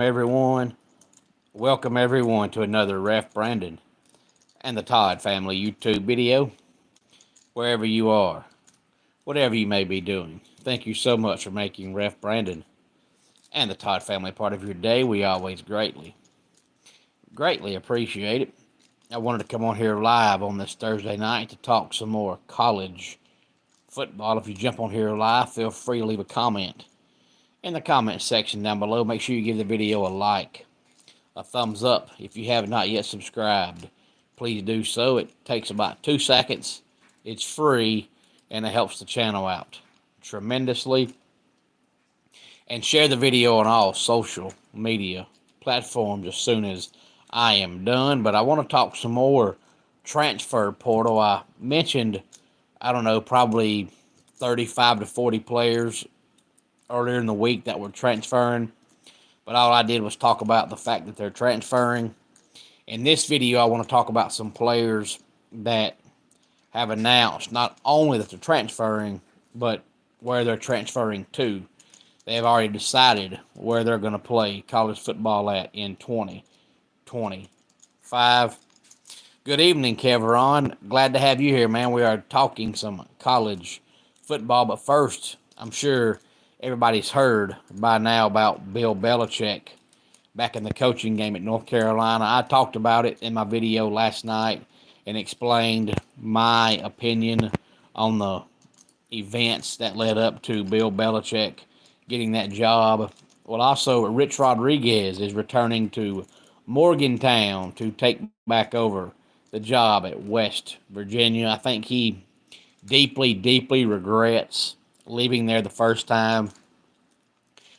everyone. Welcome everyone to another Ref Brandon and the Todd Family YouTube video. Wherever you are, whatever you may be doing, thank you so much for making Ref Brandon and the Todd Family part of your day. We always greatly appreciate it. I wanted to come on here live on this Thursday night to talk some more college football. If you jump on here live, feel free to leave a comment in the comment section down below. Make sure you give the video a like, a thumbs up. If you have not yet subscribed, please do so. It takes about 2 seconds. It's free, and it helps the channel out tremendously. And share the video on all social media platforms as soon as I am done. But I want to talk some more transfer portal. I mentioned, I don't know, probably 35 to 40 players earlier in the week that were transferring. But all I did was talk about the fact that they're transferring. In this video, I want to talk about some players that have announced not only that they're transferring, but where they're transferring to. They have already decided where they're going to play college football at in 2025. Good evening, Keveron. Glad to have you here, man. We are talking some college football, but first, I'm sure everybody's heard by now about Bill Belichick back in the coaching game at North Carolina. I talked about it in my video last night and explained my opinion on the events that led up to Bill Belichick getting that job. Well, also, Rich Rodriguez is returning to Morgantown to take back over the job at West Virginia. I think he deeply regrets leaving there the first time.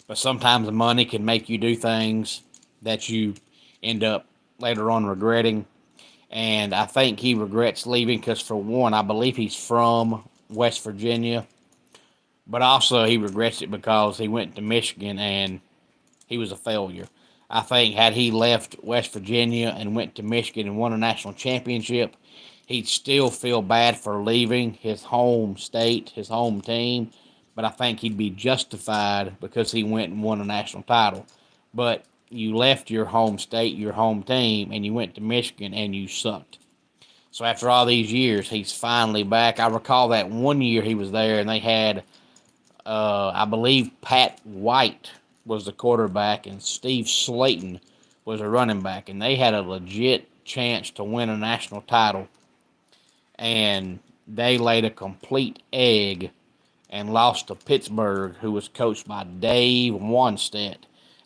But sometimes money can make you do things that you end up later on regretting. And I think he regrets leaving because, for one, I believe he's from West Virginia. But also he regrets it because he went to Michigan and he was a failure. I think had he left West Virginia and went to Michigan and won a national championship, he'd still feel bad for leaving his home state, his home team. But I think he'd be justified because he went and won a national title. But you left your home state, your home team, and you went to Michigan and you sucked. So after all these years, he's finally back. I recall that one year he was there and they had, I believe, Pat White was the quarterback and Steve Slayton was a running back. And they had a legit chance to win a national title. And they laid a complete egg and lost to Pittsburgh, who was coached by Dave Wanstead.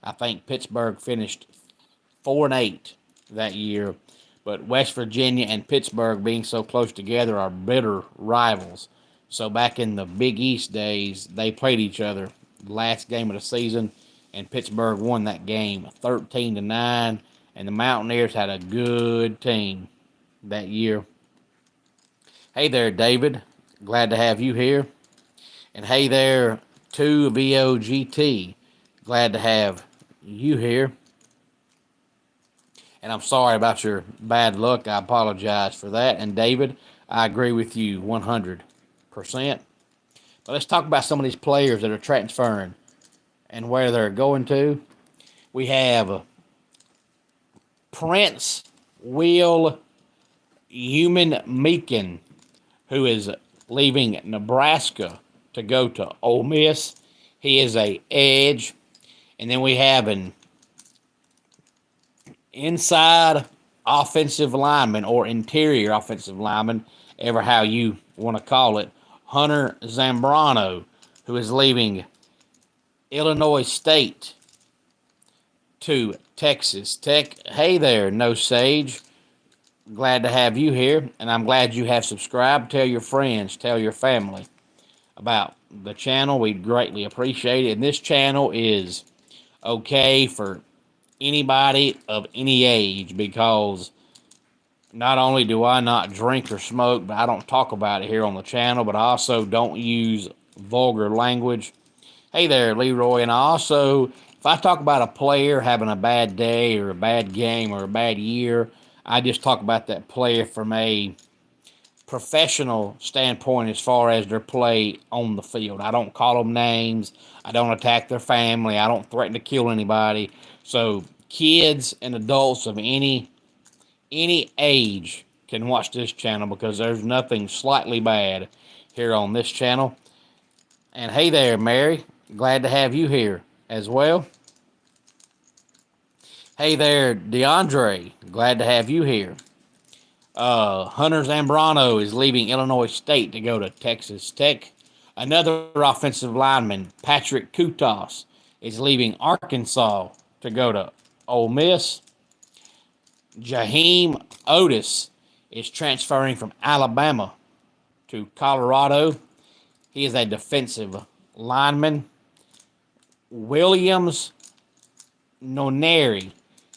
I think Pittsburgh finished 4-8 that year, but West Virginia and Pittsburgh, being so close together, are bitter rivals. So back in the Big East days, they played each other last game of the season, and Pittsburgh won that game 13-9, and the Mountaineers had a good team that year. Hey there, David. Glad to have you here. And hey there, 2VOGT. Glad to have you here. And I'm sorry about your bad luck. I apologize for that. And David, I agree with you 100%. But let's talk about some of these players that are transferring and where they're going to. We have Prince Will Human Meekin, who is leaving Nebraska to go to Ole Miss. He is a edge. And then we have an inside offensive lineman or interior offensive lineman, ever how you want to call it, Hunter Zambrano, who is leaving Illinois State to Texas Tech. Hey there, No Sage. Glad to have you here, and I'm glad you have subscribed. Tell your friends, tell your family about the channel. We'd greatly appreciate it. And this channel is okay for anybody of any age, because not only do I not drink or smoke, but I don't talk about it here on the channel, but I also don't use vulgar language. Hey there, Leroy. And I also, if I talk about a player having a bad day or a bad game or a bad year, I just talk about that player from a professional standpoint as far as their play on the field. I don't call them names. I don't attack their family. I don't threaten to kill anybody. So kids and adults of any age can watch this channel because there's nothing slightly bad here on this channel. And hey there, Mary. Glad to have you here as well. Hey there, DeAndre. Glad to have you here. Hunter Zambrano is leaving Illinois State to go to Texas Tech. Another offensive lineman, Patrick Kutas, is leaving Arkansas to go to Ole Miss. Jaheim Otis is transferring from Alabama to Colorado. He is a defensive lineman. Williams Noneri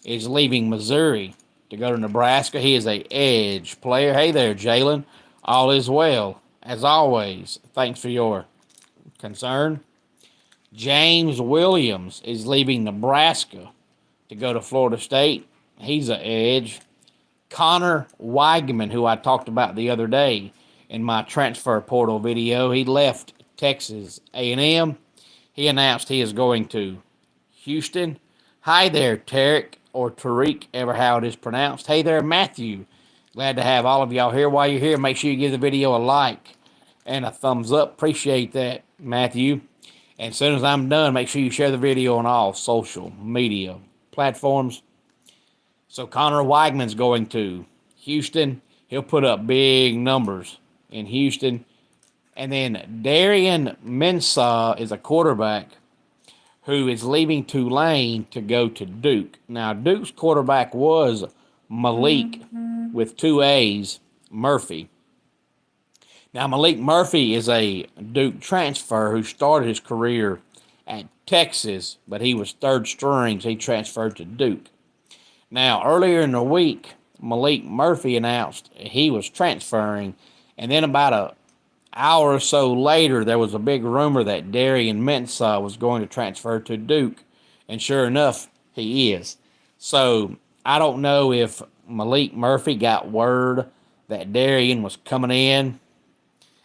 is leaving Missouri to go to Nebraska. He is a edge player. Hey there, Jalen. All is well. As always, thanks for your concern. James Williams is leaving Nebraska to go to Florida State. He's an edge. Connor Weigman, who I talked about the other day in my transfer portal video, he left Texas A&M. He announced he is going to Houston. Hi there, Tarek, or Tariq, ever how it is pronounced. Hey there, Matthew. Glad to have all of y'all here. While you're here, make sure you give the video a like and a thumbs up. Appreciate that, Matthew. And as soon as I'm done, make sure you share the video on all social media platforms. So Connor Weigman's going to Houston. He'll put up big numbers in Houston. And then Darian Mensah is a quarterback who is leaving Tulane to go to Duke. Now, Duke's quarterback was Malik with 2 A's, Murphy. Now, Malik Murphy is a Duke transfer who started his career at Texas, but he was third strings. He transferred to Duke. Now, earlier in the week, Malik Murphy announced he was transferring, and then about an hour or so later, there was a big rumor that Darian Mensah was going to transfer to Duke, and sure enough, he is. So, I don't know if Malik Murphy got word that Darian was coming in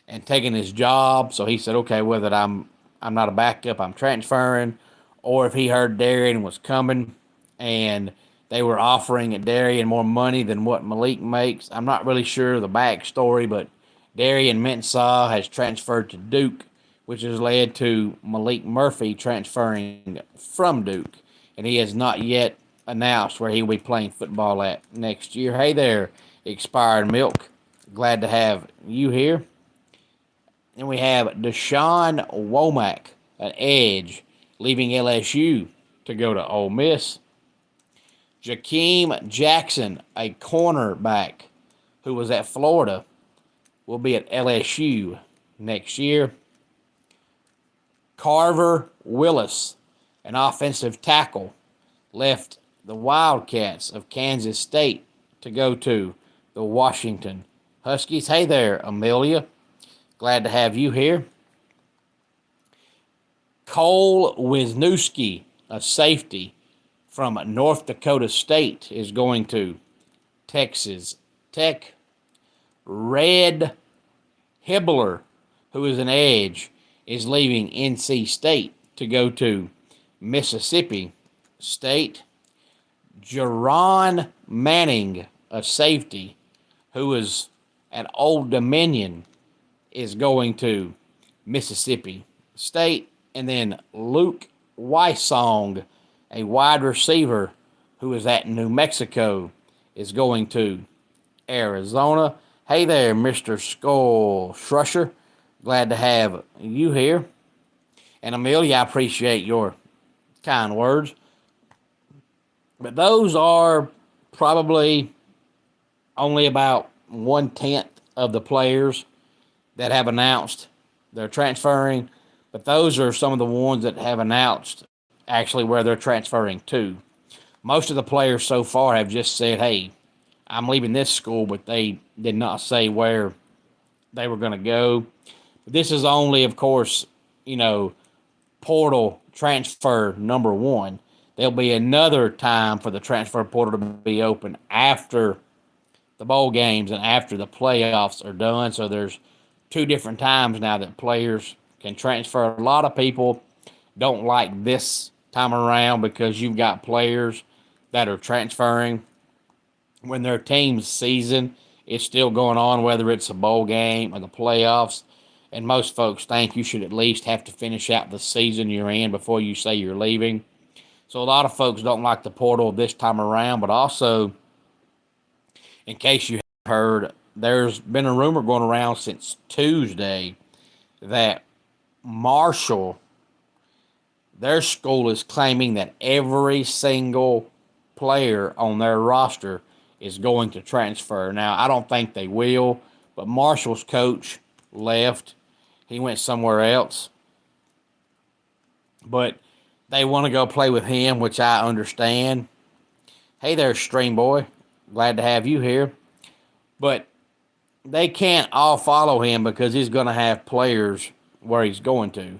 and taking his job, so he said, okay, whether I'm not a backup, I'm transferring, or if he heard Darian was coming and they were offering Darian more money than what Malik makes. I'm not really sure of the backstory, but Darian Mensah has transferred to Duke, which has led to Malik Murphy transferring from Duke, and he has not yet announced where he will be playing football at next year. Hey there, Expired Milk. Glad to have you here. And we have Deshaun Womack, an edge, leaving LSU to go to Ole Miss. Jakeem Jackson, a cornerback who was at Florida, will be at LSU next year. Carver Willis, an offensive tackle, left the Wildcats of Kansas State to go to the Washington Huskies. Hey there, Amelia. Glad to have you here. Cole Wisniewski, a safety from North Dakota State, is going to Texas Tech. Red Hibbler, who is an edge, is leaving NC State to go to Mississippi State. Jerron Manning, a safety, who is at Old Dominion, is going to Mississippi State. And then Luke Weissong, a wide receiver who is at New Mexico, is going to Arizona. Hey there, Mr. Skull Shrusher. Glad to have you here. And Amelia, I appreciate your kind words. But those are probably only about 1/10 of the players that have announced they're transferring. But those are some of the ones that have announced actually where they're transferring to. Most of the players so far have just said, hey, I'm leaving this school, but they did not say where they were going to go. This is only, of course, portal transfer number 1. There'll be another time for the transfer portal to be open after the bowl games and after the playoffs are done. So there's two different times now that players can transfer. A lot of people don't like this time around because you've got players that are transferring when their team's season is still going on, whether it's a bowl game or the playoffs. And most folks think you should at least have to finish out the season you're in before you say you're leaving. So a lot of folks don't like the portal this time around, but also, in case you haven't heard, there's been a rumor going around since Tuesday that Marshall, their school, is claiming that every single player on their roster is going to transfer. Now, I don't think they will, but Marshall's coach left. He went somewhere else. But they want to go play with him, which I understand. Hey there, Stream Boy. Glad to have you here. But they can't all follow him because he's going to have players where he's going to.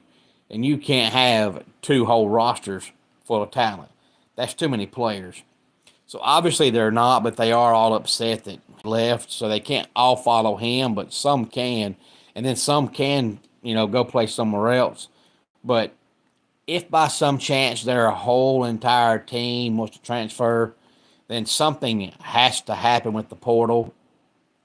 And you can't have two whole rosters full of talent. That's too many players. So obviously they're not, but they are all upset that he left. So they can't all follow him, but some can. And then some can, go play somewhere else. But if by some chance their whole entire team wants to transfer, then something has to happen with the portal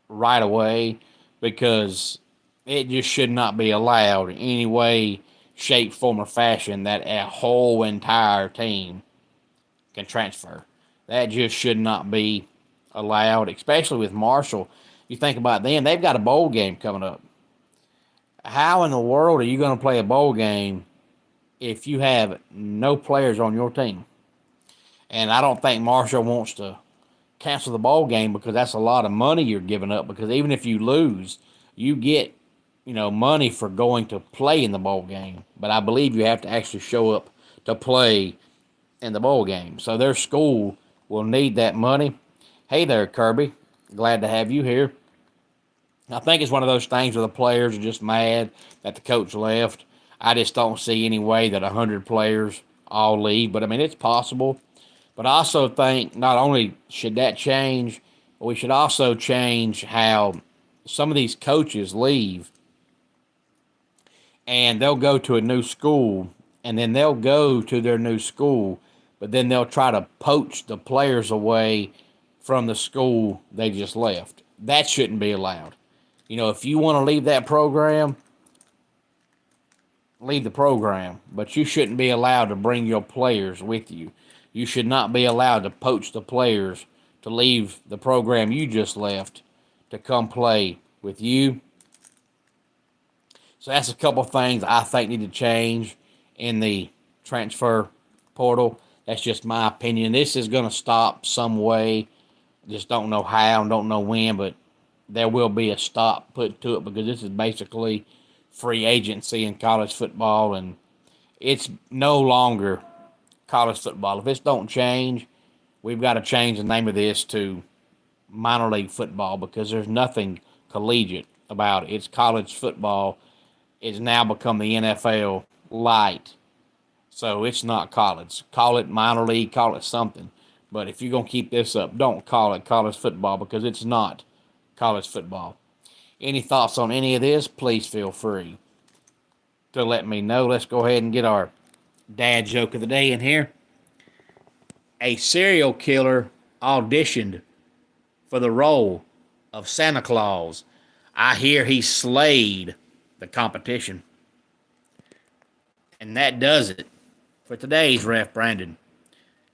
right away because it just should not be allowed in any way, shape, form, or fashion that a whole entire team can transfer. That just should not be allowed, especially with Marshall. You think about them, they've got a bowl game coming up. How in the world are you going to play a bowl game if you have no players on your team? And I don't think Marshall wants to cancel the bowl game because that's a lot of money you're giving up, because even if you lose, you get, money for going to play in the bowl game. But I believe you have to actually show up to play in the bowl game. So their school will need that money. Hey there, Kirby. Glad to have you here. I think it's one of those things where the players are just mad that the coach left. I just don't see any way that 100 players all leave. But, it's possible. But I also think not only should that change, but we should also change how some of these coaches leave and they'll go to a new school, and then they'll go to their new school, but then they'll try to poach the players away from the school they just left. That shouldn't be allowed. If you want to leave that program, leave the program, but you shouldn't be allowed to bring your players with you. You should not be allowed to poach the players to leave the program you just left to come play with you. So that's a couple of things I think need to change in the transfer portal. That's just my opinion. This is going to stop some way. Just don't know how and don't know when, but there will be a stop put to it because this is basically free agency in college football, and it's no longer college football. If this don't change, we've got to change the name of this to minor league football because there's nothing collegiate about it. It's college football. It's now become the NFL light. So it's not college. Call it minor league, call it something. But if you're going to keep this up, don't call it college football because it's not college football. Any thoughts on any of this, please feel free to let me know. Let's go ahead and get our dad joke of the day in here. A serial killer auditioned for the role of Santa Claus. I hear he slayed the competition. And that does it for today's Ref Brandon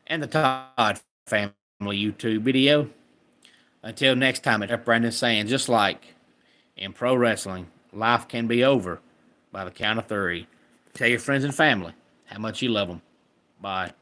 and the Todd Family YouTube video. Until next time, it's Ref Brandon saying, just like in pro wrestling, life can be over by the count of 3. Tell your friends and family how much you love them. Bye.